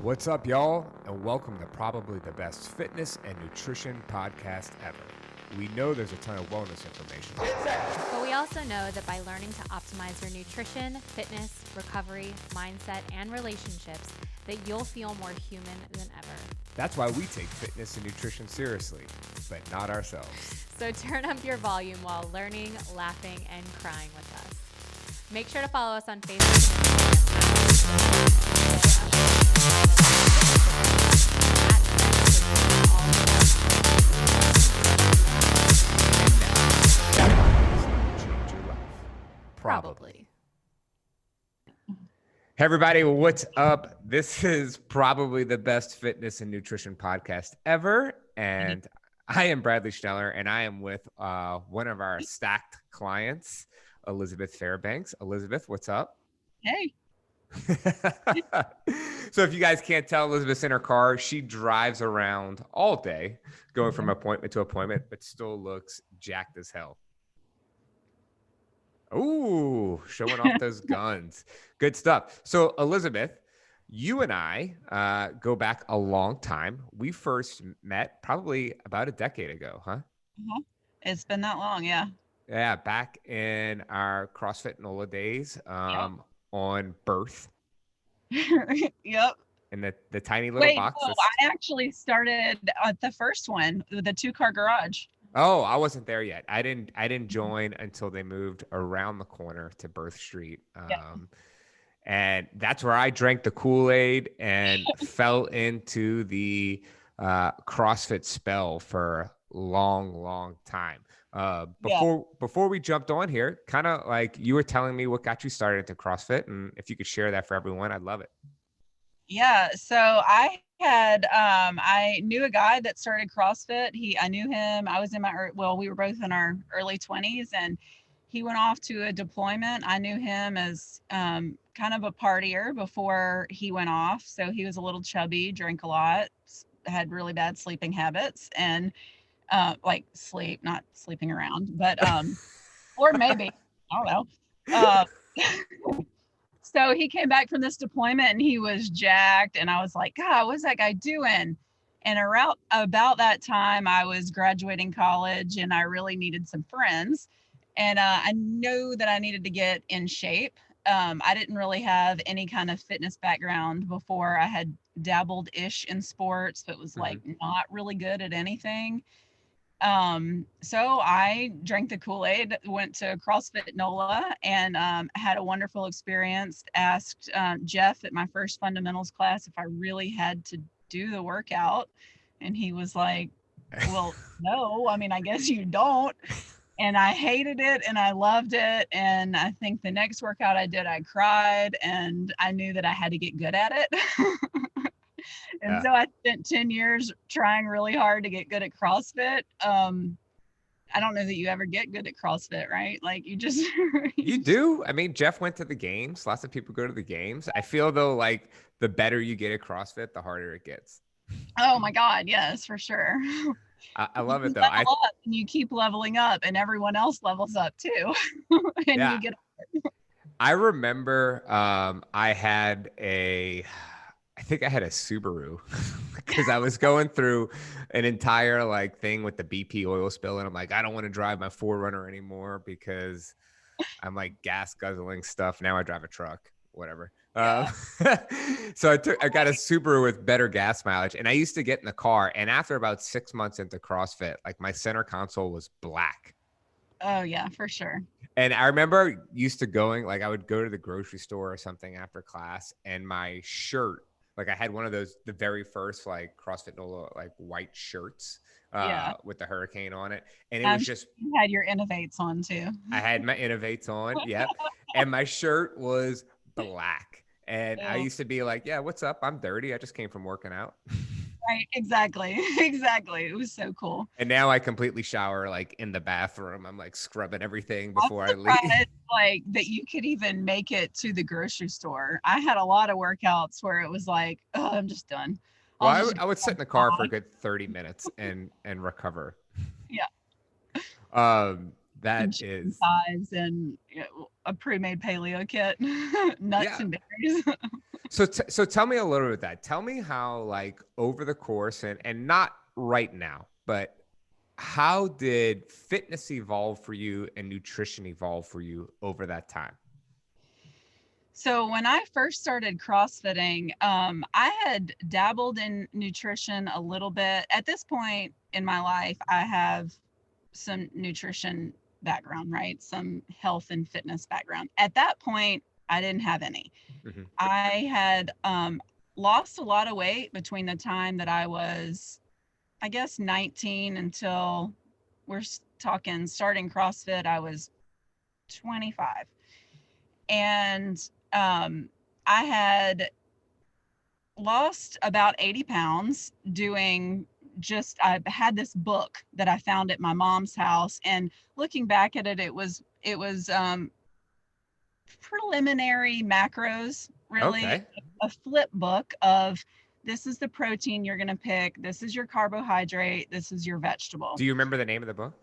What's up, y'all, and welcome to probably the best fitness and nutrition podcast ever. We know there's a ton of wellness information, but we also know that by learning to optimize your nutrition, fitness, recovery, mindset, and relationships, that you'll feel more human than ever. That's why we take fitness and nutrition seriously, but not ourselves. So turn up your volume while learning, laughing, and crying with us. Make sure to follow us on Facebook Change your life. Probably. Hey, everybody, what's up? This is probably the best fitness and nutrition podcast ever. And I am Bradley Schneller, and I am with one of our stacked clients, Elizabeth Fairbanks. Elizabeth, what's up? Hey. So if you guys can't tell, Elizabeth's in her car. She drives around all day, going from appointment to appointment, but still looks jacked as hell. Ooh, showing off those guns. Good stuff. So Elizabeth, you and I go back a long time. We first met probably about a decade ago, huh? Uh-huh. It's been that long, yeah. Yeah, back in our CrossFit NOLA days on Birth. Yep. In the tiny little box. No, I actually started at the first one, the 2-car garage. Oh, I wasn't there yet. I didn't join until they moved around the corner to Birth Street. And that's where I drank the Kool-Aid and fell into the CrossFit spell for a long time. Before we jumped on here, kind of like you were telling me what got you started into CrossFit, and if you could share that for everyone, I'd love it. Yeah, so I knew a guy that started CrossFit. I knew him. I was we were both in our early 20s, and he went off to a deployment. I knew him as kind of a partier before he went off. So he was a little chubby, drank a lot, had really bad sleeping habits, and like not sleeping around, but or maybe, I don't know. So he came back from this deployment and he was jacked, and I was like, God, what's that guy doing? And around about that time, I was graduating college and I really needed some friends, and I knew that I needed to get in shape. I didn't really have any kind of fitness background before. I had dabbled-ish in sports, but was like not really good at anything. So I drank the Kool-Aid, went to CrossFit NOLA, and had a wonderful experience. Asked Jeff at my first fundamentals class if I really had to do the workout. And he was like, well, no, I mean, I guess you don't. And I hated it and I loved it. And I think the next workout I did, I cried, and I knew that I had to get good at it. And so I spent 10 years trying really hard to get good at CrossFit. I don't know that you ever get good at CrossFit, right? Like you just... You do. I mean, Jeff went to the games. Lots of people go to the games. I feel though, like the better you get at CrossFit, the harder it gets. Oh my God. Yes, for sure. I love it though. And you keep leveling up, and everyone else levels up too. And you get... I remember I think I had a Subaru because I was going through an entire like thing with the BP oil spill. And I'm like, I don't want to drive my 4Runner anymore because I'm like gas guzzling stuff. Now I drive a truck, whatever. Yeah. So I got a Subaru with better gas mileage, and I used to get in the car. And after about 6 months into CrossFit, like my center console was black. Oh yeah, for sure. And I remember used to going, like I would go to the grocery store or something after class, and my shirt, like I had one of those, the very first like CrossFit NOLA, like white shirts with the hurricane on it. And it was just... You had your Innovates on too. I had my Innovates on. Yep. And my shirt was black. And I used to be like, yeah, what's up? I'm dirty. I just came from working out. Right. Exactly. It was so cool. And now I completely shower like in the bathroom. I'm like scrubbing everything before I leave. Like that you could even make it to the grocery store. I had a lot of workouts where it was like, oh, I'm just done. Well, I would sit in the car for a good 30 minutes and recover. Yeah. That is size and a pre-made paleo kit, nuts and berries. So tell me a little bit of that. Tell me how, like, over the course, and not right now, but how did fitness evolve for you and nutrition evolve for you over that time? So when I first started CrossFitting, I had dabbled in nutrition a little bit. At this point in my life, I have some nutrition background, right? Some health and fitness background. At that point, I didn't have any. Hmm. I had lost a lot of weight between the time that I was, I guess, 19 until we're talking starting CrossFit, I was 25. And I had lost about 80 pounds doing I had this book that I found at my mom's house, and looking back at it, it was preliminary macros, really. Okay. A flip book of, this is the protein you're going to pick, this is your carbohydrate, this is your vegetable. Do you remember the name of the book?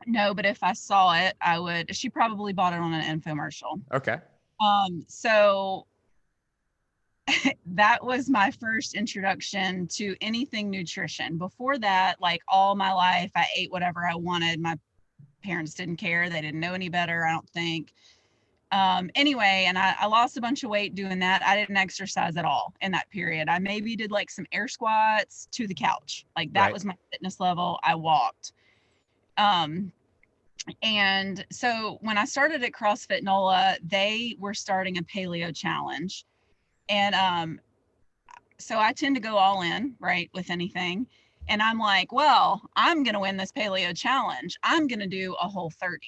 No, but if I saw it, I would. She probably bought it on an infomercial. Okay. So that was my first introduction to anything nutrition. Before that, like, all my life, I ate whatever I wanted. My parents didn't care. They didn't know any better, I don't think. Anyway, and I lost a bunch of weight doing that. I didn't exercise at all in that period. I maybe did like some air squats to the couch. Like, that was my fitness level. I walked. And so when I started at CrossFit NOLA, they were starting a paleo challenge. And so I tend to go all in, right, with anything. And I'm like, well, I'm going to win this paleo challenge. I'm going to do a Whole30.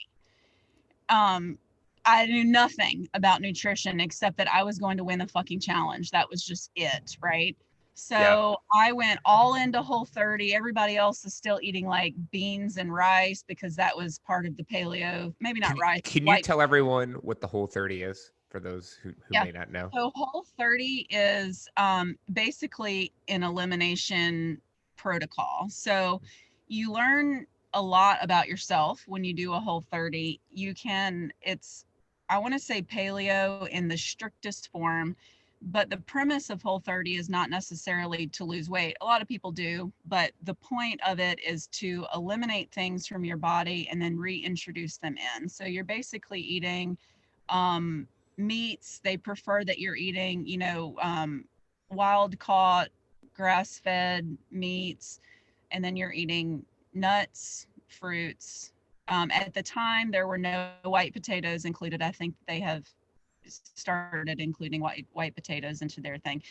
I knew nothing about nutrition except that I was going to win the fucking challenge. That was just it, right? So I went all into Whole30. Everybody else is still eating like beans and rice because that was part of the paleo. Maybe not rice. Can you tell everyone what the Whole30 is for those who may not know? So Whole30 is basically an elimination protocol. So you learn a lot about yourself when you do a Whole30. I want to say paleo in the strictest form, but the premise of Whole30 is not necessarily to lose weight. A lot of people do, but the point of it is to eliminate things from your body and then reintroduce them in. So you're basically eating meats. They prefer that you're eating, wild caught, grass fed meats, and then you're eating nuts, fruits. At the time, there were no white potatoes included. I think they have started including white potatoes into their thing.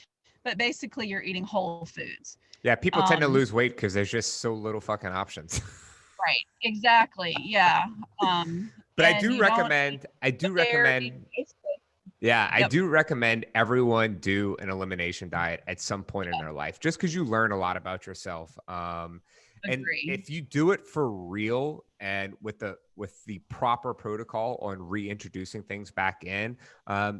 But basically, you're eating whole foods. Yeah, people tend to lose weight because there's just so little fucking options. Right, exactly. Yeah. But I do recommend, everyone do an elimination diet at some point in their life, just because you learn a lot about yourself. And if you do it for real and with the proper protocol on reintroducing things back in,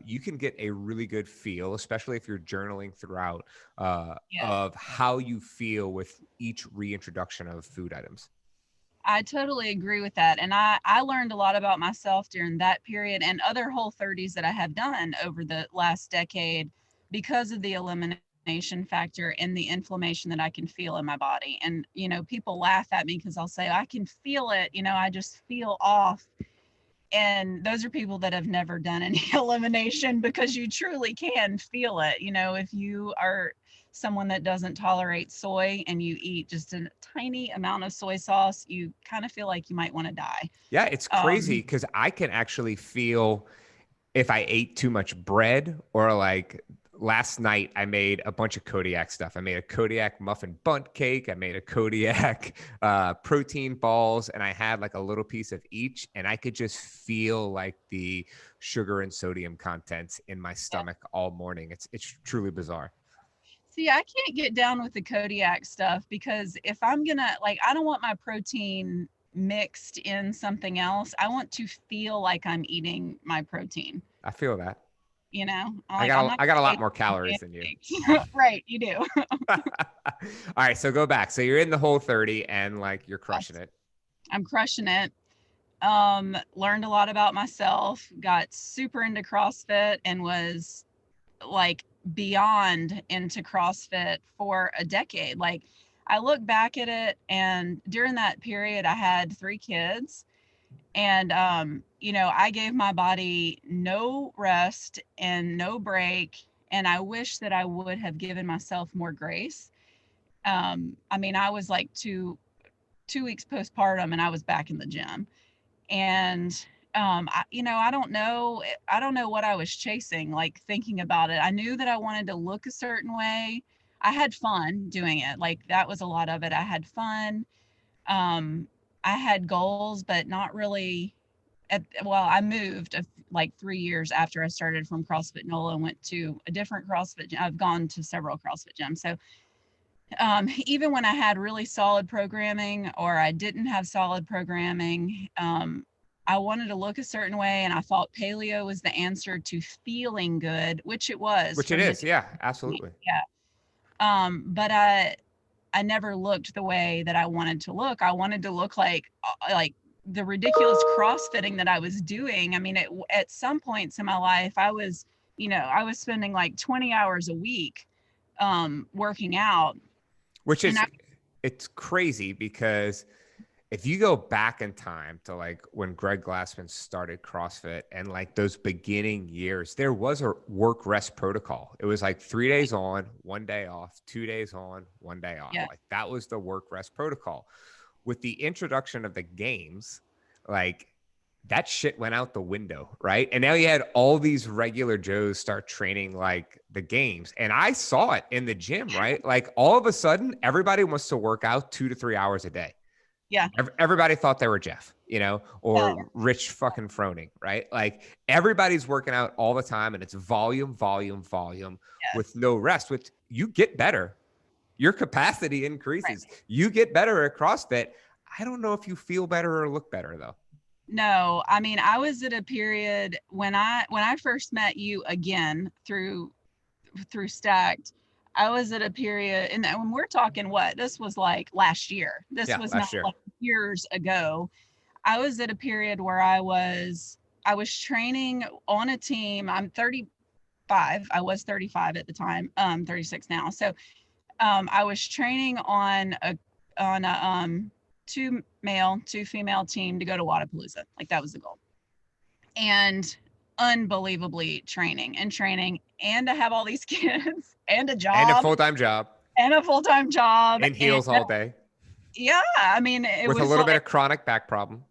you can get a really good feel, especially if you're journaling throughout, of how you feel with each reintroduction of food items. I totally agree with that. And I learned a lot about myself during that period and other Whole30s that I have done over the last decade because of the elimination factor and the inflammation that I can feel in my body. And, people laugh at me because I'll say, I can feel it, I just feel off. And those are people that have never done any elimination, because you truly can feel it. If you are someone that doesn't tolerate soy and you eat just a tiny amount of soy sauce, you kind of feel like you might want to die. Yeah, it's crazy because I can actually feel if I ate too much bread, or like last night I made a bunch of Kodiak stuff. I made a Kodiak muffin bundt cake. I made a Kodiak protein balls, and I had like a little piece of each, and I could just feel like the sugar and sodium contents in my stomach all morning. It's truly bizarre. See, I can't get down with the Kodiak stuff because if I'm gonna, I don't want my protein mixed in something else. I want to feel like I'm eating my protein. I feel that. I got a lot more calories than you. Right, you do. All right, so go back. So you're in the Whole30 and you're crushing it. I'm crushing it. Learned a lot about myself, got super into CrossFit, and was like beyond into CrossFit for a decade. Like I look back at it, and during that period I had 3 kids, and you know, I gave my body no rest and no break, and I wish that I would have given myself more grace. I mean, I was like 2 weeks postpartum and I was back in the gym. And you know, I don't know what I was chasing, like thinking about it. I knew that I wanted to look a certain way. I had fun doing it. Like that was a lot of it. I had fun. Um, I had goals, but not really well, I moved like 3 years after I started from CrossFit NOLA and went to a different CrossFit gym. I've gone to several CrossFit gyms. So even when I had really solid programming or I didn't have solid programming, I wanted to look a certain way, and I thought paleo was the answer to feeling good, which it was Which it from the is. Yeah, absolutely. yeah. But I never looked the way that I wanted to look. I wanted to look like the ridiculous crossfitting that I was doing. I mean, at some points in my life, I was, you know, I was spending like 20 hours a week working out. Which And is, it's crazy because if you go back in time to like when Greg Glassman started CrossFit and like those beginning years, there was a work rest protocol. It was like 3 days on, 1 day off, 2 days on, 1 day off. yeah, Like that was the work rest protocol. With the introduction of the games, like that shit went out the window, right? And now you had all these regular Joes start training like the games. And I saw it in the gym, right? Like all of a sudden, everybody wants to work out 2 to 3 hours a day. yeah, Everybody thought they were Jeff, you know, yeah, or Rich fucking Froning, right? Like everybody's working out all the time and it's volume, volume, volume with yes, no rest, which you get better. Your capacity right. increases. You get better at CrossFit. I don't know if you feel better or look better though. No, I mean, I was at a period when I first met you again through Stacked. I was at a period, and when we're talking, what this was like last year. This Yeah, was not last year. like years ago. I was at a period where I was training on a team. I'm 35. I was 35 at the time. 36 now. So I was training on a 2 male, 2 female team to go to Wadapalooza. Like that was the goal. And unbelievably training and to have all these kids and a And a job full-time job and a full-time job. in And heels all day yeah, I mean, it with a was little bit like, of chronic back problem.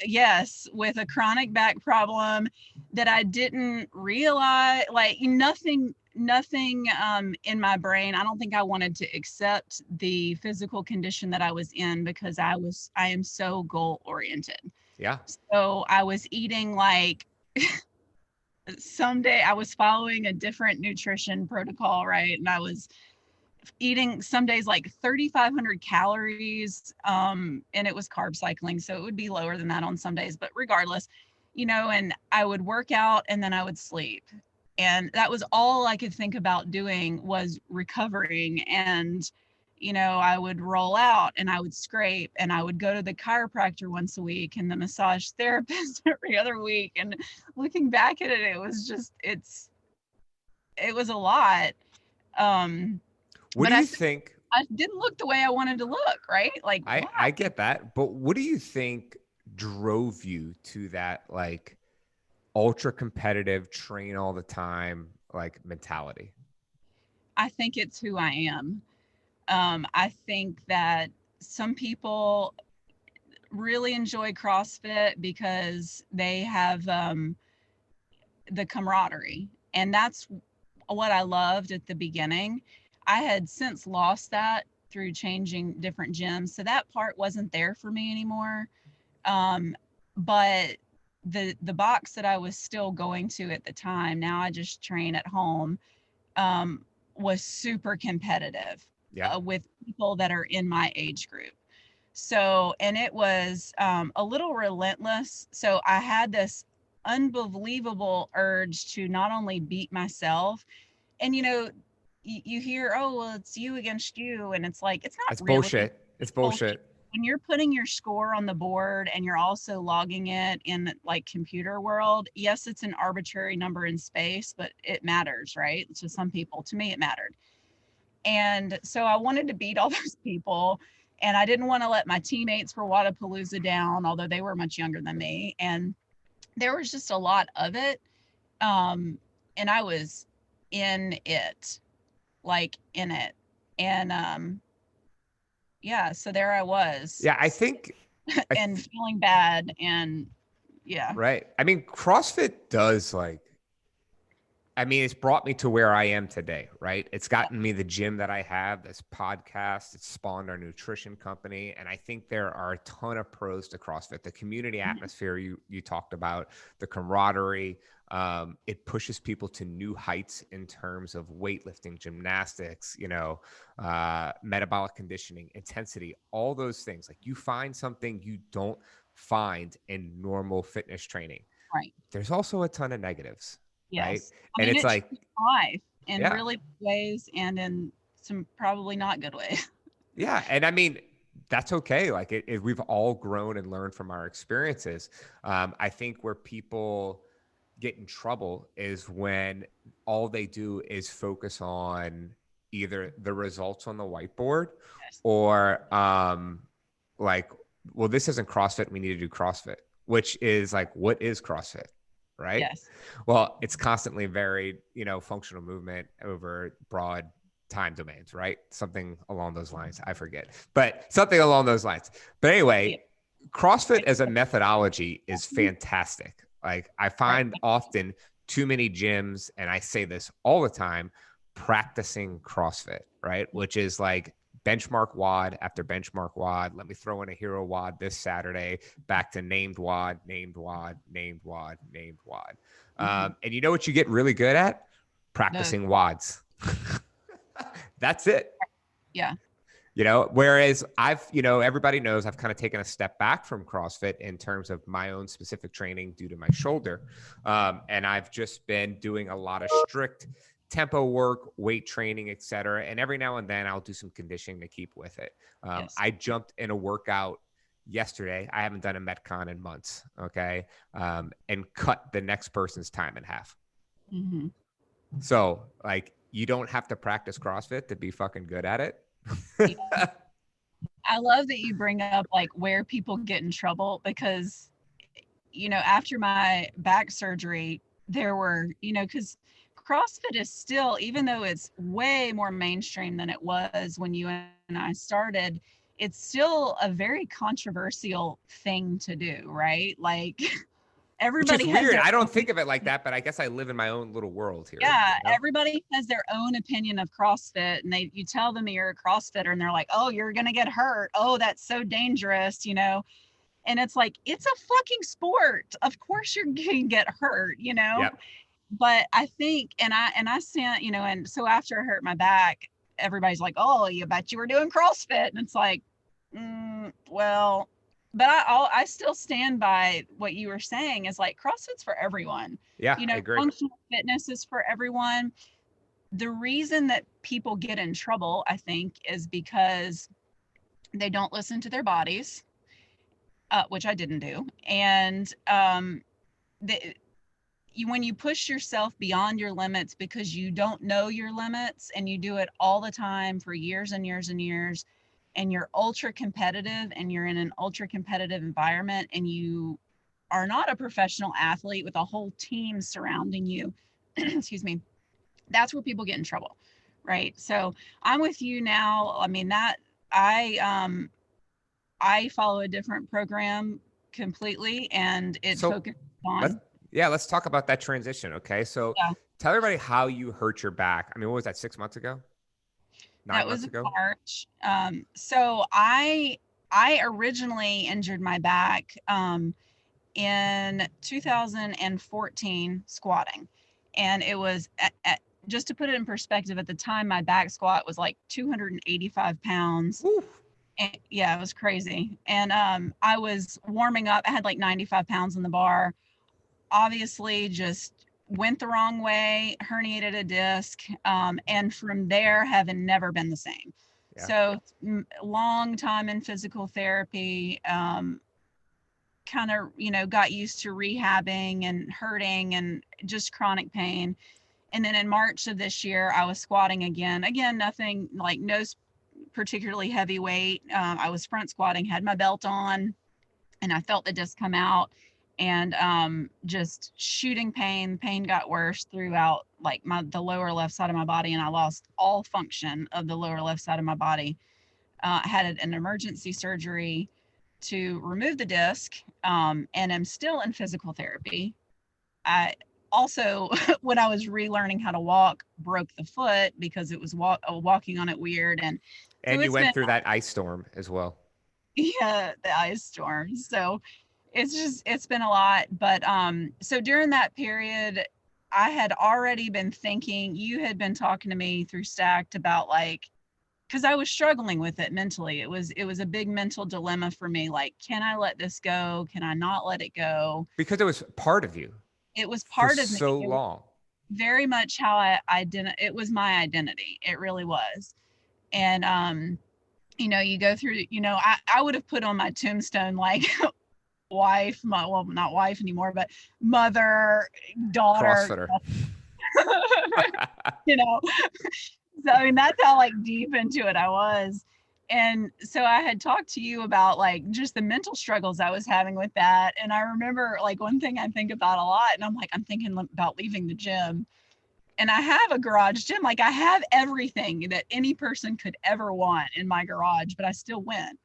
yes, with a chronic back problem that I didn't realize, like nothing in my brain. I don't think I wanted to accept the physical condition that I was in because I am so goal oriented. Yeah. So I was eating like someday I was following a different nutrition protocol, right? And I was eating some days like 3,500 calories, and it was carb cycling, so it would be lower than that on some days, but regardless, you know, and I would work out and then I would sleep, and that was all I could think about doing was recovering. And you know, I would roll out and I would scrape and I would go to the chiropractor once a week and the massage therapist every other week. And looking back at it, it was just it was a lot. um What but do you think? I didn't look the way I wanted to look, right? Like, why? I get that, but what do you think drove you to that like ultra competitive, train all the time like mentality? I think it's who I am. I think that some people really enjoy CrossFit because they have the camaraderie. And that's what I loved at the beginning. I had since lost that through changing different gyms. So that part wasn't there for me anymore. But the box that I was still going to at the time, now I just train at home, was super competitive Yeah. with people that are in my age group. So, and it was a little relentless. So I had this unbelievable urge to not only beat myself, and you know, you hear, oh, well, it's you against you. And it's like, it's not It's really. bullshit. It's Bullshit. bullshit. when you're putting your score on the board and you're also logging it in like computer world, yes, it's an arbitrary number in space, but it matters, right? To some people, to me, it mattered. And so I wanted to beat all those people, and I didn't want to let my teammates for Wadapalooza down, although they were much younger than me. And there was just a lot of it. And I was in it, like in it. And yeah, so there I was. Yeah, I think and feeling bad, and yeah. Right. I mean, CrossFit does it's brought me to where I am today, right? It's gotten me the gym that I have, this podcast, it's spawned our nutrition company. And I think there are a ton of pros to CrossFit. The community atmosphere you talked about, the camaraderie, it pushes people to new heights in terms of weightlifting, gymnastics, metabolic conditioning, intensity, all those things. Like, you find something you don't find in normal fitness training. Right. There's also a ton of negatives. Yes. Right. I mean, and it's like life in really good ways and in some probably not good ways. Yeah. And I mean, that's okay. Like, we've all grown and learned from our experiences. I think where people get in trouble is when all they do is focus on either the results on the whiteboard or well, this isn't CrossFit, we need to do CrossFit, which is like, what is CrossFit? Right. Yes. Well, it's constantly varied, functional movement over broad time domains, right? Something along those lines. I forget, but something along those lines. But anyway, CrossFit as a methodology is fantastic. Like, I find often too many gyms, and I say this all the time, practicing CrossFit, right? Which is like benchmark WOD after benchmark WOD. Let me throw in a hero WOD this Saturday, back to named WOD, named WOD, named WOD, named WOD. And you know what you get really good at? Practicing WODs. That's it. Yeah. Whereas everybody knows I've kind of taken a step back from CrossFit in terms of my own specific training due to my shoulder. And I've just been doing a lot of strict tempo work, weight training, et cetera. And every now and then I'll do some conditioning to keep with it. I jumped in a workout yesterday. I haven't done a Metcon in months. Okay. And cut the next person's time in half. Mm-hmm. So, like, you don't have to practice CrossFit to be fucking good at it. I love that you bring up like where people get in trouble, because, after my back surgery, there were, because CrossFit is still, even though it's way more mainstream than it was when you and I started, it's still a very controversial thing to do, right? Like, everybody Which is weird. I don't think of it like that, but I guess I live in my own little world here. Yeah, everybody has their own opinion of CrossFit, and you tell them you're a CrossFitter, and they're like, "Oh, you're gonna get hurt. Oh, that's so dangerous," And it's like, it's a fucking sport. Of course, you're gonna get hurt, Yep. But I think, and I sent, and so after I hurt my back, everybody's like, "Oh, you bet you were doing CrossFit," and it's like, well. But I still stand by what you were saying, is like, CrossFit's for everyone. Yeah, I agree. Functional fitness is for everyone. The reason that people get in trouble, I think, is because they don't listen to their bodies, which I didn't do. And when you push yourself beyond your limits because you don't know your limits, and you do it all the time for years and years and years, and you're ultra competitive, and you're in an ultra competitive environment, and you are not a professional athlete with a whole team surrounding you, excuse me, that's where people get in trouble, right? So I'm with you now. I mean, that I follow a different program completely, and it's focused on. Let's talk about that transition. Okay. So tell everybody how you hurt your back. I mean, what was that, 6 months ago? 9 months ago? March. So I originally injured my back in 2014 squatting. And it was, just to put it in perspective, at the time, my back squat was like 285 pounds. And, yeah, it was crazy. And I was warming up. I had like 95 pounds on the bar. Obviously, just went the wrong way, herniated a disc, and from there have never been the same. So long time in physical therapy, kind of, got used to rehabbing and hurting and just chronic pain. And then in March of this year, I was squatting again. Again, nothing like no particularly heavy weight. I was front squatting, had my belt on, and I felt the disc come out, and just shooting pain. Pain got worse throughout like the lower left side of my body, and I lost all function of the lower left side of my body. I had an emergency surgery to remove the disc, and I'm still in physical therapy. I also, when I was relearning how to walk, broke the foot because it was walking on it weird. And so you went through that ice storm as well. Yeah, the ice storm. So it's been a lot. But so during that period, I had already been thinking, you had been talking to me through Stacked about like, because I was struggling with it mentally. It was a big mental dilemma for me. Like, can I let this go? Can I not let it go? Because it was part of you. It was part of me. So long. Very much how it was my identity. It really was. And you go through, I would have put on my tombstone like wife, well, not wife anymore, but mother, daughter. So I mean, that's how like deep into it I was. And so I had talked to you about like just the mental struggles I was having with that. And I remember like one thing I think about a lot, and I'm thinking about leaving the gym. And I have a garage gym. Like I have everything that any person could ever want in my garage, but I still went.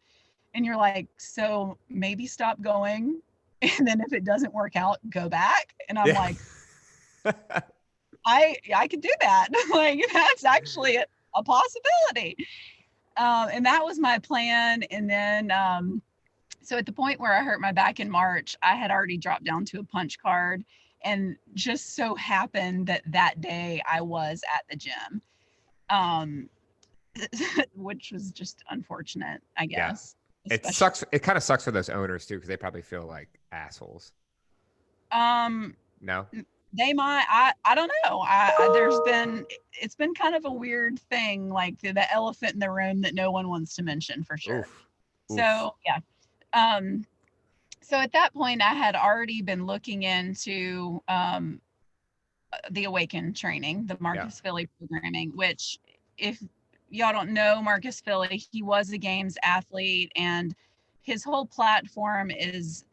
And you're like, so maybe stop going. And then if it doesn't work out, go back. And I'm like, I could do that. Like that's actually a possibility. And that was my plan. And then, so at the point where I hurt my back in March, I had already dropped down to a punch card, and just so happened that day I was at the gym, which was just unfortunate, I guess. Yeah. It sucks. It kind of sucks for those owners too, because they probably feel like assholes. No. They might. I don't know. It's been kind of a weird thing, like the elephant in the room that no one wants to mention for sure. Oof. So yeah. So at that point I had already been looking into the Awaken training, the Marcus Philly programming, which if y'all don't know Marcus Philly, he was a games athlete, and his whole platform is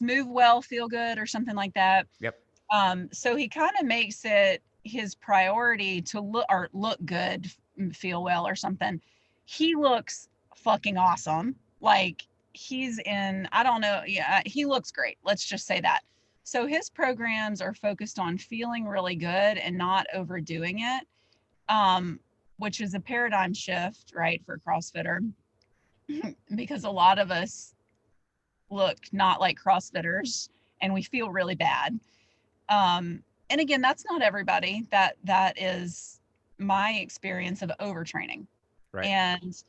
move well, feel good, or something like that. Yep. So he kind of makes it his priority to look good, feel well, or something. He looks fucking awesome. Like he's in, I don't know. Yeah, he looks great. Let's just say that. So his programs are focused on feeling really good and not overdoing it, which is a paradigm shift, right, for a CrossFitter, because a lot of us look not like CrossFitters and we feel really bad. And again, that's not everybody. That is my experience of overtraining. Right. And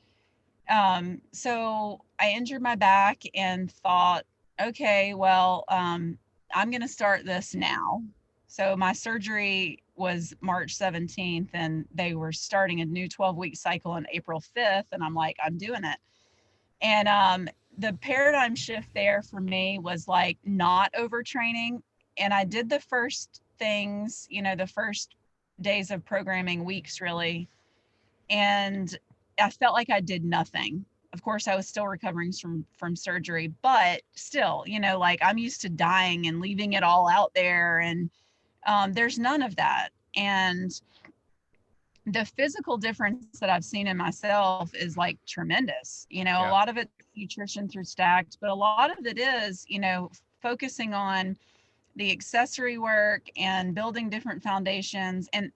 so I injured my back and thought, okay, well, I'm going to start this now. So my surgery was March 17th, and they were starting a new 12-week cycle on April 5th. And I'm like, I'm doing it. And the paradigm shift there for me was like not overtraining. And I did the first things, the first days of programming, weeks really. And I felt like I did nothing. Of course, I was still recovering from surgery, but still, like I'm used to dying and leaving it all out there. And there's none of that. And the physical difference that I've seen in myself is like tremendous. A lot of it nutrition through Stacked, but a lot of it is, focusing on the accessory work and building different foundations. And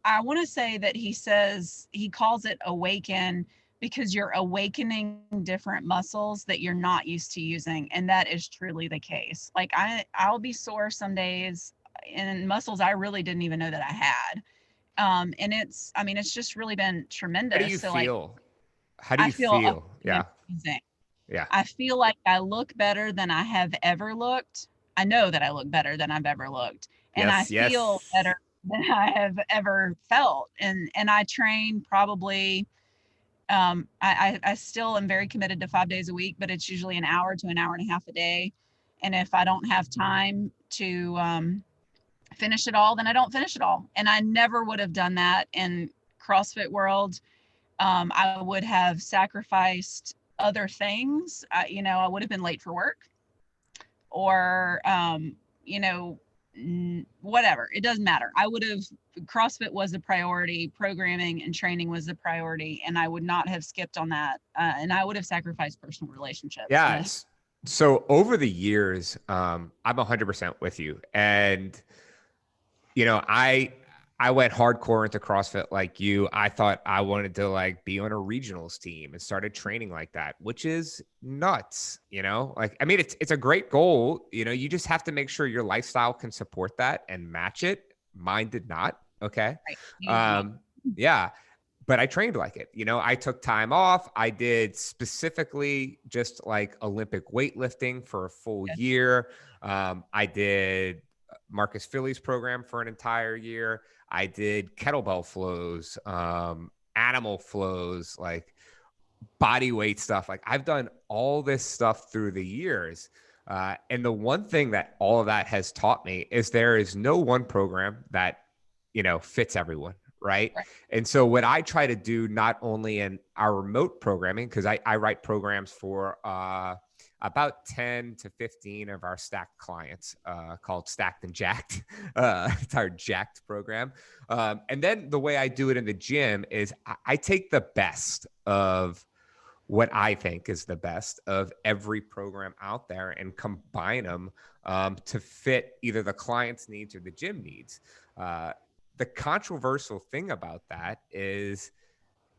I want to say that he calls it Awaken because you're awakening different muscles that you're not used to using. And that is truly the case. Like I'll be sore some days in muscles I really didn't even know that I had. And it's just really been tremendous. How do you feel? Like, how do you feel? Yeah. Amazing. Yeah. I feel like I look better than I have ever looked. I know that I look better than I've ever looked. And I feel better than I have ever felt. And I train probably I still am very committed to 5 days a week, but it's usually an hour to an hour and a half a day. And if I don't have time to finish it all, then I don't finish it all. And I never would have done that in CrossFit world. I would have sacrificed other things. I would have been late for work, or whatever. It doesn't matter. CrossFit was the priority, programming and training was the priority, and I would not have skipped on that. And I would have sacrificed personal relationships. Yes. So over the years, I'm 100% with you. And, I went hardcore into CrossFit like you. I thought I wanted to be on a regionals team and started training like that, which is nuts. It's a great goal. You just have to make sure your lifestyle can support that and match it. Mine did not. Okay. Right. Yeah. But I trained like it. I took time off. I did specifically just Olympic weightlifting for a full year. I did Marcus Philly's program for an entire year. I did kettlebell flows, animal flows, body weight stuff. I've done all this stuff through the years. And the one thing that all of that has taught me is there is no one program that, fits everyone. Right. And so what I try to do, not only in our remote programming, because I write programs for about 10 to 15 of our stacked clients called Stacked and Jacked. It's our Jacked program. And then the way I do it in the gym is I take the best of what I think is the best of every program out there and combine them to fit either the client's needs or the gym needs. The controversial thing about that is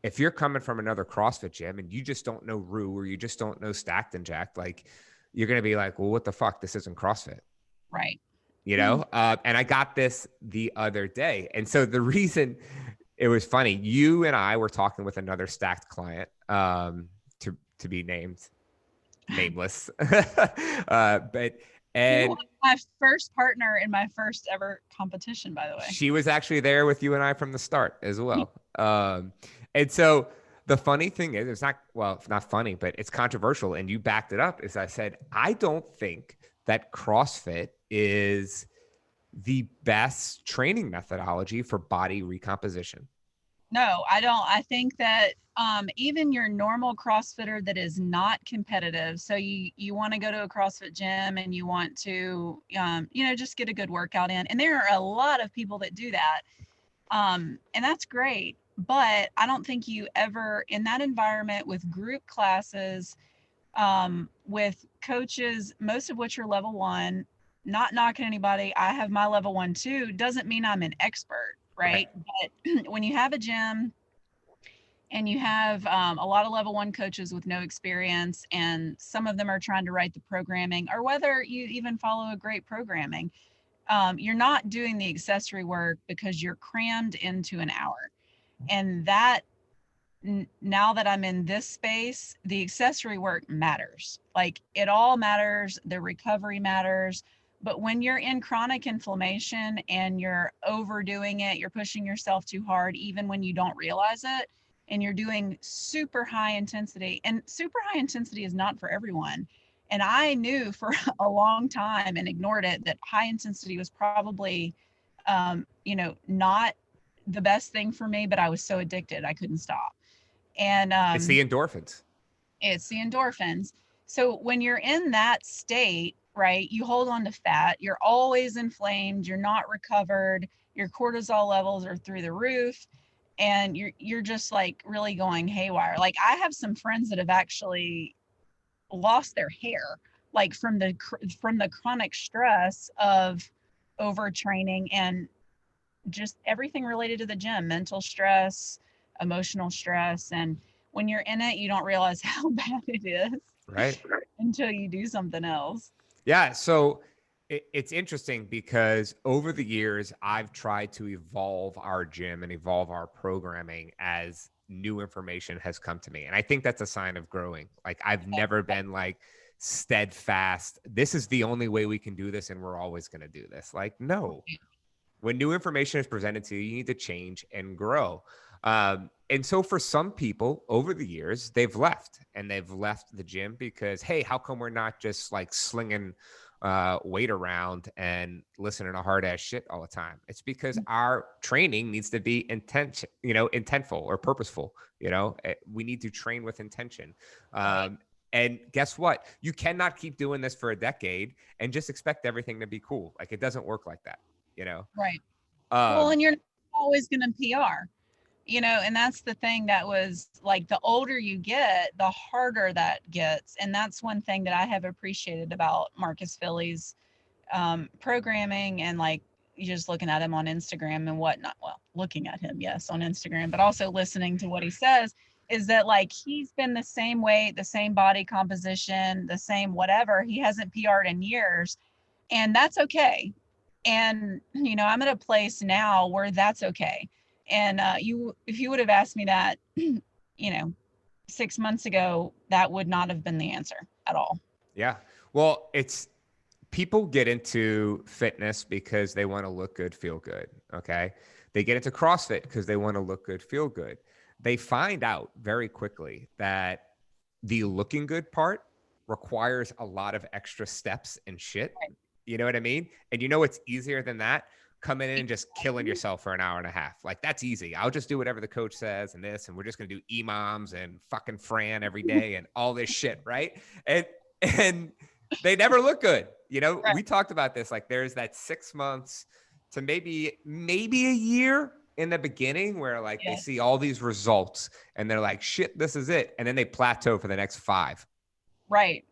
if you're coming from another CrossFit gym and you just don't know Rue or you just don't know Stacked and Jacked, you're going to be like, well, what the fuck? This isn't CrossFit. Right. And I got this the other day. And so the reason it was funny, you and I were talking with another Stacked client to be nameless. And my first partner in my first ever competition, by the way. She was actually there with you and I from the start as well. And so the funny thing is, it's not funny, but it's controversial. And you backed it up. Is I said, I don't think that CrossFit is the best training methodology for body recomposition. No, I don't. I think that even your normal CrossFitter that is not competitive, so you want to go to a CrossFit gym and you want to, just get a good workout in. And there are a lot of people that do that. And that's great. But I don't think you ever, in that environment with group classes, with coaches, most of which are level 1, not knocking anybody. I have my level 1 too. Doesn't mean I'm an expert. Right. But when you have a gym and you have a lot of level 1 coaches with no experience, and some of them are trying to write the programming, or whether you even follow a great programming, you're not doing the accessory work because you're crammed into an hour. And that, now that I'm in this space, the accessory work matters. It all matters. The recovery matters. But when you're in chronic inflammation and you're overdoing it, you're pushing yourself too hard, even when you don't realize it, and you're doing super high intensity, and super high intensity is not for everyone. And I knew for a long time and ignored it that high intensity was probably, not the best thing for me, but I was so addicted, I couldn't stop. And it's the endorphins. It's the endorphins. So when you're in that state, right, you hold on to fat, you're always inflamed, you're not recovered, your cortisol levels are through the roof, and you're just really going haywire. I have some friends that have actually lost their hair, from the chronic stress of overtraining and just everything related to the gym, mental stress, emotional stress. And when you're in it, you don't realize how bad it is. Right. Until you do something else. Yeah. So it's interesting because over the years, I've tried to evolve our gym and evolve our programming as new information has come to me. And I think that's a sign of growing. I've never been steadfast. This is the only way we can do this, and we're always going to do this. No. When new information is presented to you, you need to change and grow. And so for some people over the years, they've left the gym because, hey, how come we're not just like slinging weight around and listening to hard ass shit all the time? It's because our training needs to be intentful or purposeful. We need to train with intention. And guess what? You cannot keep doing this for a decade and just expect everything to be cool. Like, it doesn't work like that, Right. Well, and you're always going to PR, and that's the thing that was like, the older you get, the harder that gets. And that's one thing that I have appreciated about Marcus Philly's programming, and like, you just looking at him on Instagram and whatnot. Well, looking at him, yes, on Instagram, but also listening to what he says, is that like, he's been the same weight, the same body composition, the same whatever. He hasn't PR'd in years, and that's okay. And I'm at a place now where that's okay. And if you would have asked me that 6 months ago, that would not have been the answer at all. Yeah. Well, people get into fitness because they want to look good, feel good. Okay. They get into CrossFit because they want to look good, feel good. They find out very quickly that the looking good part requires a lot of extra steps and shit. Right. You know what I mean? And it's easier than that. Coming in and just killing yourself for an hour and a half. Like, that's easy. I'll just do whatever the coach says and this, and we're just going to do EMOMs and fucking Fran every day and all this shit. Right. And they never look good. Right. We talked about this. Like, there's that 6 months to maybe a year in the beginning where like they see all these results and they're like, shit, this is it. And then they plateau for the next 5. Right.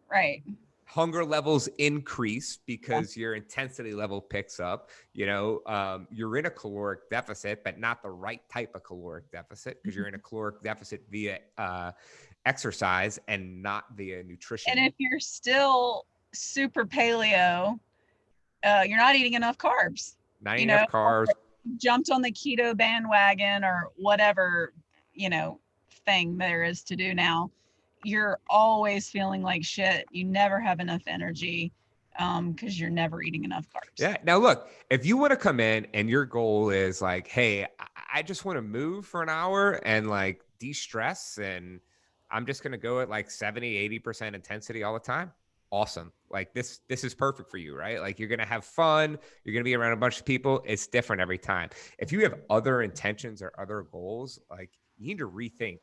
Hunger levels increase because your intensity level picks up. You're in a caloric deficit, but not the right type of caloric deficit, because you're in a caloric deficit via exercise and not via nutrition. And if you're still super paleo, you're not eating enough carbs. Not eating enough carbs. Jumped on the keto bandwagon or whatever, thing there is to do now. You're always feeling like shit. You never have enough energy because you're never eating enough carbs. Yeah. Now, look, if you want to come in and your goal is like, hey, I just want to move for an hour and like de-stress, and I'm just going to go at like 70, 80% intensity all the time. Awesome. Like, this is perfect for you, right? Like, you're going to have fun. You're going to be around a bunch of people. It's different every time. If you have other intentions or other goals, like, you need to rethink.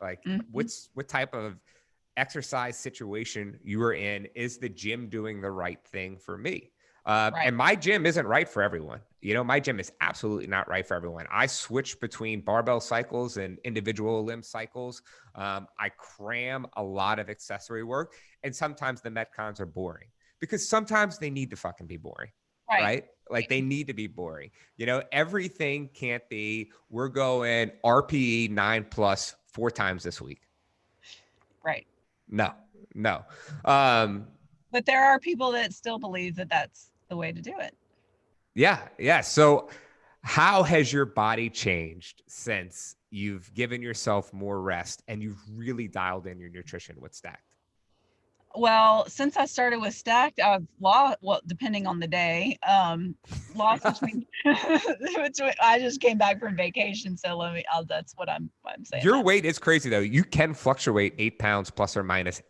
Like, what type of exercise situation you are in? Is the gym doing the right thing for me? Right. And my gym isn't right for everyone. My gym is absolutely not right for everyone. I switch between barbell cycles and individual limb cycles. I cram a lot of accessory work, and sometimes the Metcons are boring because sometimes they need to fucking be boring. Right? Like, they need to be boring. Everything can't be, we're going RPE 9+ 4 times this week. Right. No. But there are people that still believe that that's the way to do it. Yeah. So how has your body changed since you've given yourself more rest and you've really dialed in your nutrition with Stacked? Well, since I started with Stacked, I've lost, well, depending on the day, lost between, I just came back from vacation. So that's what I'm saying. Your weight is crazy though. You can fluctuate 8 pounds plus or minus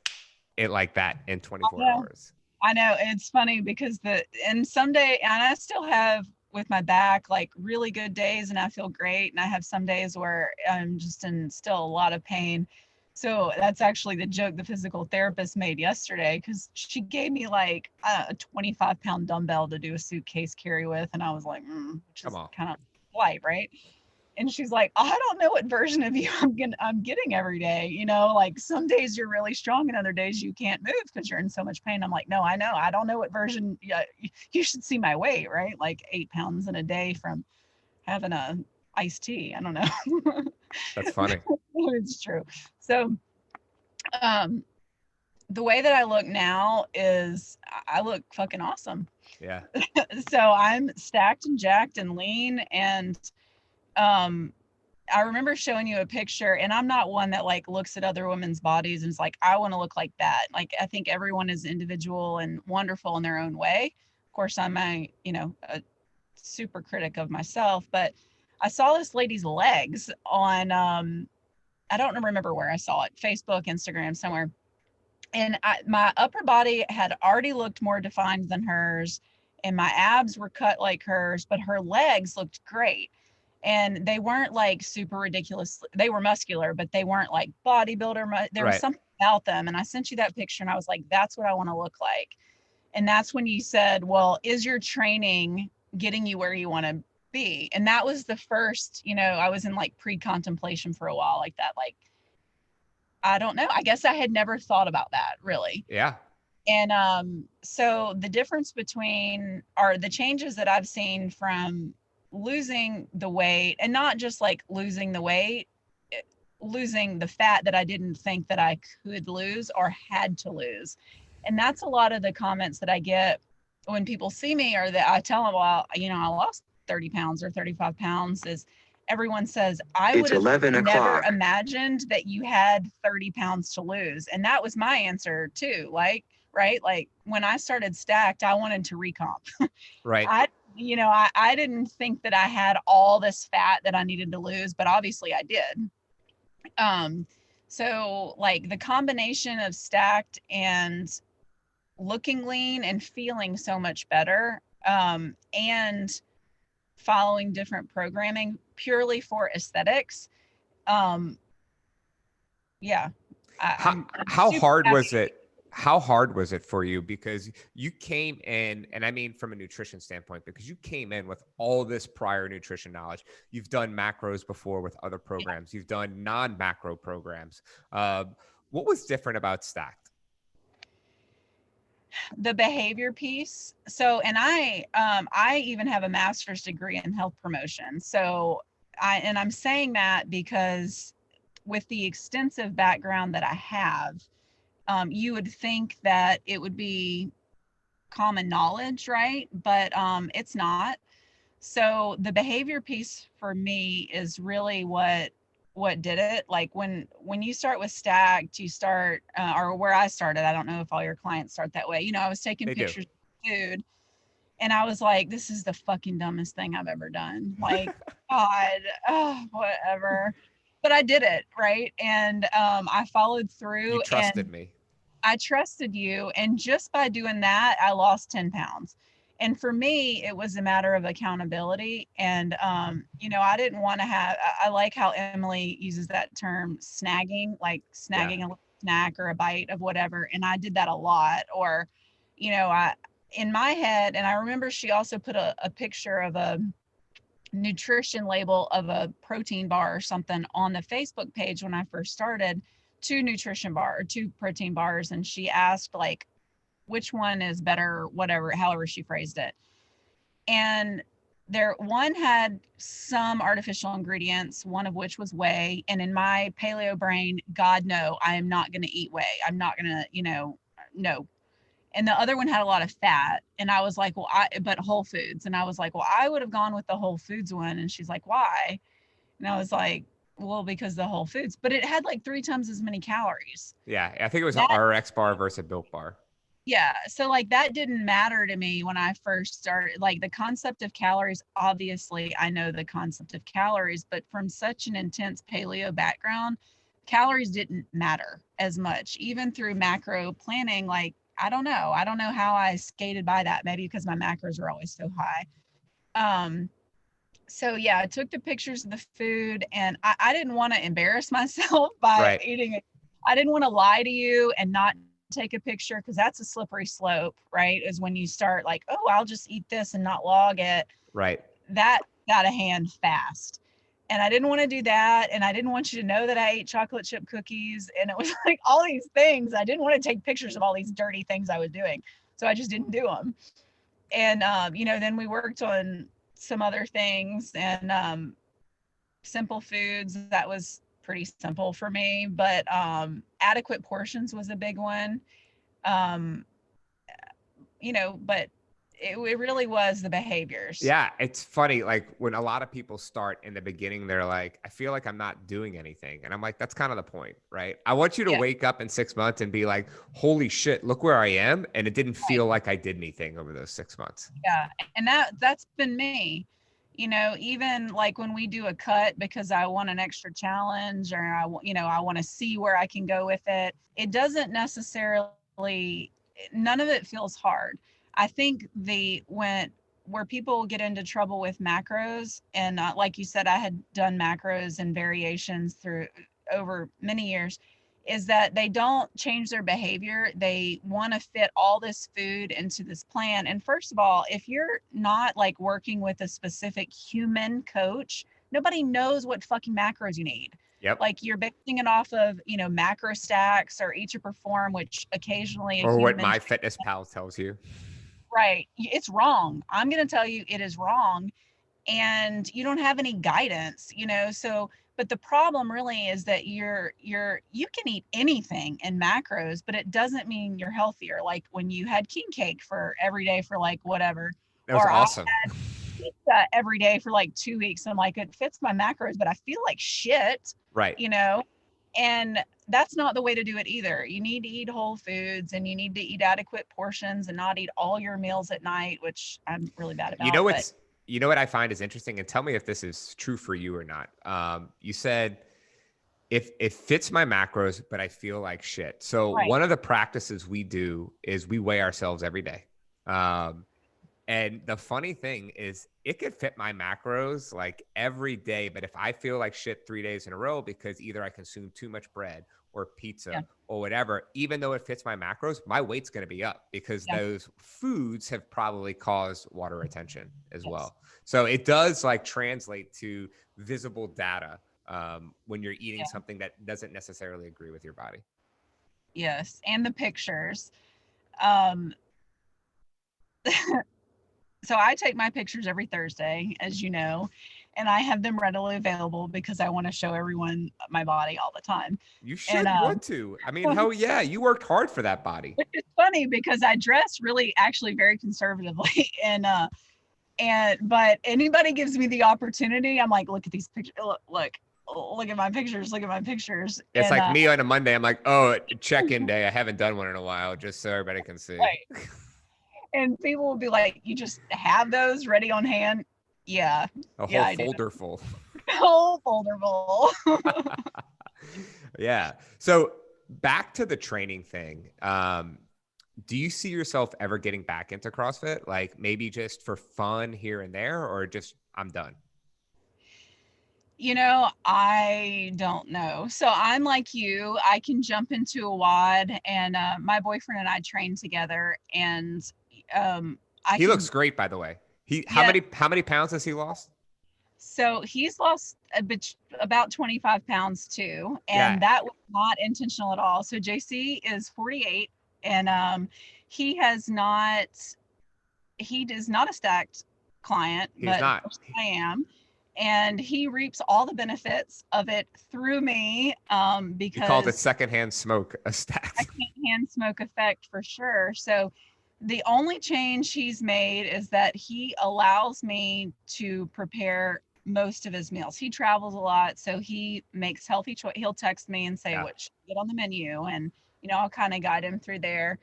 it like that in 24 hours. I know. It's funny because some day, and I still have with my back, like really good days and I feel great. And I have some days where I'm just in still a lot of pain. So that's actually the joke the physical therapist made yesterday, because she gave me like a 25-pound dumbbell to do a suitcase carry with. And I was like, which is kind of light, right? And she's like, I don't know what version of you I'm getting every day. Like some days you're really strong and other days you can't move because you're in so much pain. I'm like, no, I know. I don't know what version. Yeah, you should see my weight, right? Like 8 pounds in a day from having a iced tea. I don't know. That's funny. It's true. So the way that I look now is I look fucking awesome. Yeah. So I'm stacked and jacked and lean. And I remember showing you a picture, and I'm not one that like looks at other women's bodies and is like, I want to look like that. Like, I think everyone is individual and wonderful in their own way. Of course, I'm a super critic of myself, but I saw this lady's legs on, I don't remember where I saw it, Facebook, Instagram, somewhere. And my upper body had already looked more defined than hers, and my abs were cut like hers, but her legs looked great. And they weren't like super ridiculous. They were muscular, but they weren't like bodybuilder. There was Right. something about them. And I sent you that picture and I was like, that's what I want to look like. And that's when you said, well, is your training getting you where you want to be? And that was the first, I was in like pre-contemplation for a while like that. Like, I don't know. I guess I had never thought about that really. Yeah. And so the difference between, or the changes that I've seen from losing the weight, and not just like losing the weight, losing the fat that I didn't think that I could lose or had to lose. And that's a lot of the comments that I get when people see me, or that I tell them, well, I lost 30 pounds or 35 pounds, is everyone says, I would have never imagined that you had 30 pounds to lose. And that was my answer too. Like, right. Like when I started Stacked, I wanted to recomp. Right. I didn't think that I had all this fat that I needed to lose, but obviously I did. So like the combination of Stacked and looking lean and feeling so much better, and following different programming purely for aesthetics. Yeah. How hard was it? How hard was it for you? Because you came in, and I mean from a nutrition standpoint, because you came in with all this prior nutrition knowledge. You've done macros before with other programs. You've done non-macro programs. What was different about Stacked? The behavior piece. So, and I even have a master's degree in health promotion. So I'm saying that because with the extensive background that I have, you would think that it would be common knowledge, right? But it's not. So the behavior piece for me is really what did it. Like when you start with Stacked, you start, or where I started, I don't know if all your clients start that way. I was taking pictures of food, and I was like, this is the fucking dumbest thing I've ever done. Like, God, whatever. But I did it, right? And I followed through. You trusted me. I trusted you. And just by doing that, I lost 10 pounds. And for me, it was a matter of accountability. And, I didn't want to I like how Emily uses that term, snagging, like snagging a little snack or a bite of whatever. And I did that a lot. Or, in my head, and I remember she also put a picture of a nutrition label of a protein bar or something on the Facebook page when I first started, two protein bars. And she asked like, which one is better, whatever, however she phrased it. And one had some artificial ingredients, one of which was whey. And in my paleo brain, God, no, I am not going to eat whey. I'm not going to, no. And the other one had a lot of fat. And I was like, but Whole Foods. And I was like, well, I would have gone with the Whole Foods one. And she's like, why? And I was like, well, because the Whole Foods, but it had like 3 times as many calories. Yeah. I think it was an RX bar versus a Built bar. Yeah. So like that didn't matter to me when I first started. Like the concept of calories, obviously I know the concept of calories, but from such an intense paleo background, calories didn't matter as much, even through macro planning. Like, I don't know how I skated by that, maybe because my macros were always so high. So yeah, I took the pictures of the food, and I didn't want to embarrass myself by eating it. I didn't want to lie to you and not take a picture, because that's a slippery slope, right? Is when you start like, oh, I'll just eat this and not log it. Right. That got a hand fast. And I didn't want to do that. And I didn't want you to know that I ate chocolate chip cookies. And it was like all these things. I didn't want to take pictures of all these dirty things I was doing. So I just didn't do them. And, then we worked on some other things, and simple foods. That was pretty simple for me, but adequate portions was a big one. But it really was the behaviors. Yeah. It's funny. Like when a lot of people start in the beginning, they're like, I feel like I'm not doing anything. And I'm like, that's kind of the point, right? I want you to wake up in 6 months and be like, holy shit, look where I am. And it didn't feel like I did anything over those 6 months. Yeah. And that's been me. Even like when we do a cut because I want an extra challenge, or I want to see where I can go with it. It doesn't necessarily, none of it feels hard. I think where people get into trouble with macros, and like you said, I had done macros and variations through over many years, is that they don't change their behavior. They want to fit all this food into this plan. And first of all, if you're not like working with a specific human coach, nobody knows what fucking macros you need. Yep. Like you're basing it off of, macro stacks or eat to perform, which occasionally a Or what human. MyFitnessPal tells you. Right. It's wrong. I'm going to tell you it is wrong. And you don't have any guidance, so, but the problem really is that you can eat anything in macros, but it doesn't mean you're healthier. Like when you had king cake for every day for like whatever, That was or awesome. I had pizza every day for like 2 weeks. I'm like, it fits my macros, but I feel like shit, Right. And that's not the way to do it either. You need to eat whole foods, and you need to eat adequate portions and not eat all your meals at night, which I'm really bad about. You know what I find is interesting, and tell me if this is true for you or not. You said if it fits my macros, but I feel like shit. So Right. One of the practices we do is we weigh ourselves every day. And the funny thing is it could fit my macros like every day. But if I feel like shit 3 days in a row because either I consume too much bread or pizza or whatever, even though it fits my macros, my weight's going to be up because those foods have probably caused water retention as well. So it does like translate to visible data when you're eating something that doesn't necessarily agree with your body. Yes. And the pictures. So I take my pictures every Thursday, as you know, and I have them readily available because I want to show everyone my body all the time. You should want to. I mean, hell yeah, you worked hard for that body. It's funny because I dress really actually very conservatively but anybody gives me the opportunity, I'm like, look at these pictures, look at my pictures, look at my pictures. It's like me on a Monday, I'm like, oh, check-in day. I haven't done one in a while, just so everybody can see. Right. And people will be like, you just have those ready on hand? Yeah. A whole folder full. A whole folder full. Yeah. So back to the training thing. Do you see yourself ever getting back into CrossFit? Like maybe just for fun here and there, or just I'm done? I don't know. So I'm like you. I can jump into a WOD, and my boyfriend and I train together, and he looks great, by the way. How many pounds has he lost? So he's lost about 25 pounds too, and that was not intentional at all. So JC is 48, and he is not a stacked client, but I am. And he reaps all the benefits of it through me, because he called it secondhand smoke secondhand smoke effect for sure. So the only change he's made is that he allows me to prepare most of his meals. He travels a lot, so he makes healthy choice. He'll text me and say, what should get on the menu? And, I'll kind of guide him through there.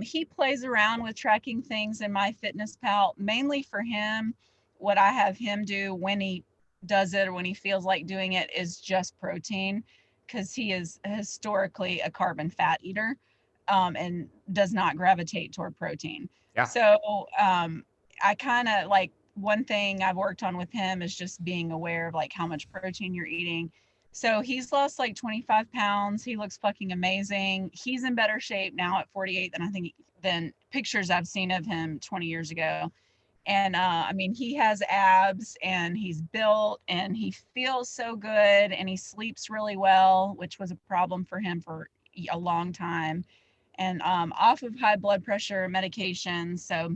He plays around with tracking things in MyFitnessPal, mainly for him. What I have him do when he does it or when he feels like doing it is just protein, because he is historically a carb and fat eater. And does not gravitate toward protein. Yeah. So I kind of like, one thing I've worked on with him is just being aware of like how much protein you're eating. So he's lost like 25 pounds. He looks fucking amazing. He's in better shape now at 48 than pictures I've seen of him 20 years ago. And I mean, he has abs and he's built and he feels so good and he sleeps really well, which was a problem for him for a long time. And off of high blood pressure medication. So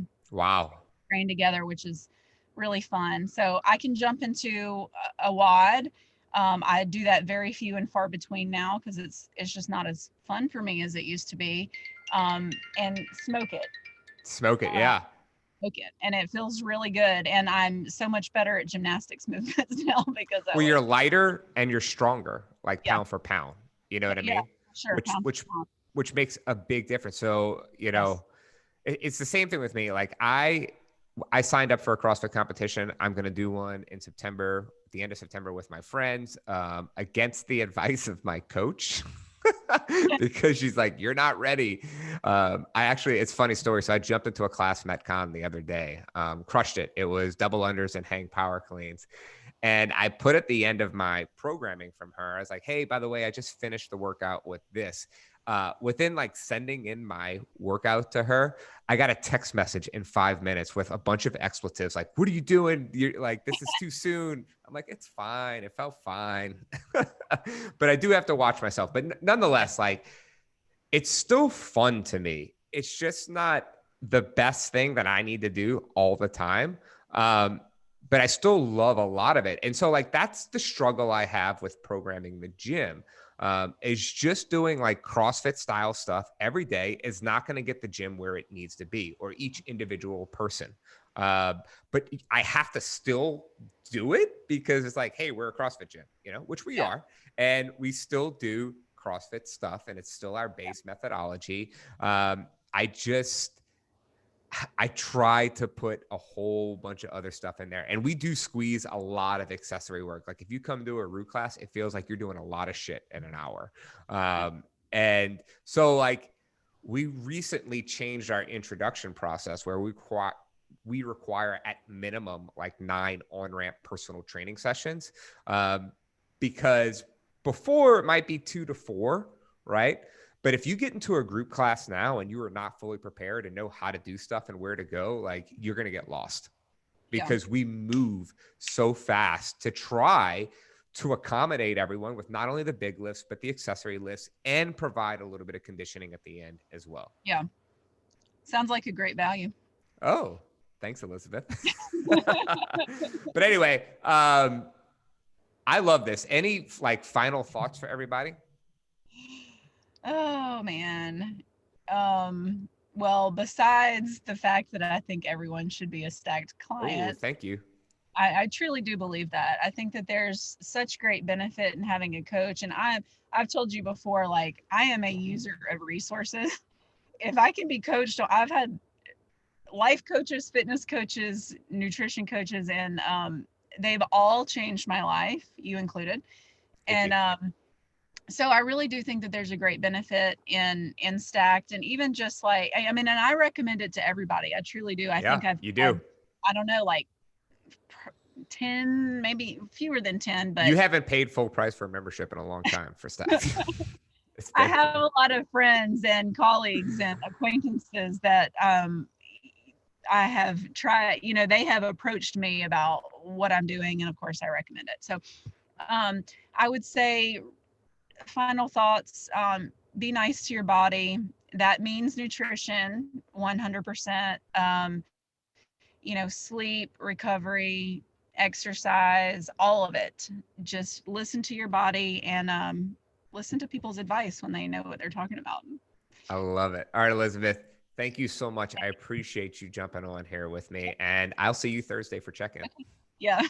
train together, which is really fun. So I can jump into a WOD. I do that very few and far between now because it's just not as fun for me as it used to be. And smoke it. Smoke it, it, and it feels really good, and I'm so much better at gymnastics movements now because you're lighter and you're stronger, like pound for pound. You know what I mean? Sure. Which makes a big difference. So it's the same thing with me. Like I signed up for a CrossFit competition. I'm going to do one in September, the end of September, with my friends, against the advice of my coach. Because she's like, you're not ready. It's a funny story. So I jumped into a class Metcon the other day, crushed it. It was double unders and hang power cleans. And I put at the end of my programming from her, I was like, hey, by the way, I just finished the workout with this. Within like sending in my workout to her, I got a text message in 5 minutes with a bunch of expletives. Like, what are you doing? You're like, this is too soon. I'm like, it's fine. It felt fine. But I do have to watch myself. But nonetheless, like, it's still fun to me. It's just not the best thing that I need to do all the time. But I still love a lot of it. And so like, that's the struggle I have with programming the gym, is just doing like CrossFit style stuff every day is not going to get the gym where it needs to be, or each individual person. But I have to still do it because it's like, hey, we're a CrossFit gym, which we are. And we still do CrossFit stuff, and it's still our base methodology. I try to put a whole bunch of other stuff in there, and we do squeeze a lot of accessory work. Like if you come to a root class, it feels like you're doing a lot of shit in an hour. And so like we recently changed our introduction process where we require at minimum like 9 on-ramp personal training sessions, because before it might be 2 to 4, right? But if you get into a group class now and you are not fully prepared and know how to do stuff and where to go, like you're going to get lost, because we move so fast to try to accommodate everyone with not only the big lifts, but the accessory lifts, and provide a little bit of conditioning at the end as well. Yeah. Sounds like a great value. Oh, thanks, Elizabeth. But anyway, I love this. Any like final thoughts for everybody? Oh man. Well, besides the fact that I think everyone should be a stacked client. Oh, thank you. I truly do believe that. I think that there's such great benefit in having a coach. And I've told you before, like I am a user of resources. If I can be coached, I've had life coaches, fitness coaches, nutrition coaches, and they've all changed my life, you included. Thank And you. So I really do think that there's a great benefit in stacked, and even just like, I mean, and I recommend it to everybody. I truly do. I think you do. I don't know, like 10, maybe fewer than 10, but you haven't paid full price for a membership in a long time for staff. I have a lot of friends and colleagues and acquaintances that I have tried, they have approached me about what I'm doing. And of course I recommend it. So I would say final thoughts, be nice to your body. That means nutrition, 100%. Sleep, recovery, exercise, all of it. Just listen to your body and listen to people's advice when they know what they're talking about. I love it. All right, Elizabeth, thank you so much. I appreciate you jumping on here with me, and I'll see you Thursday for check-in. Yeah.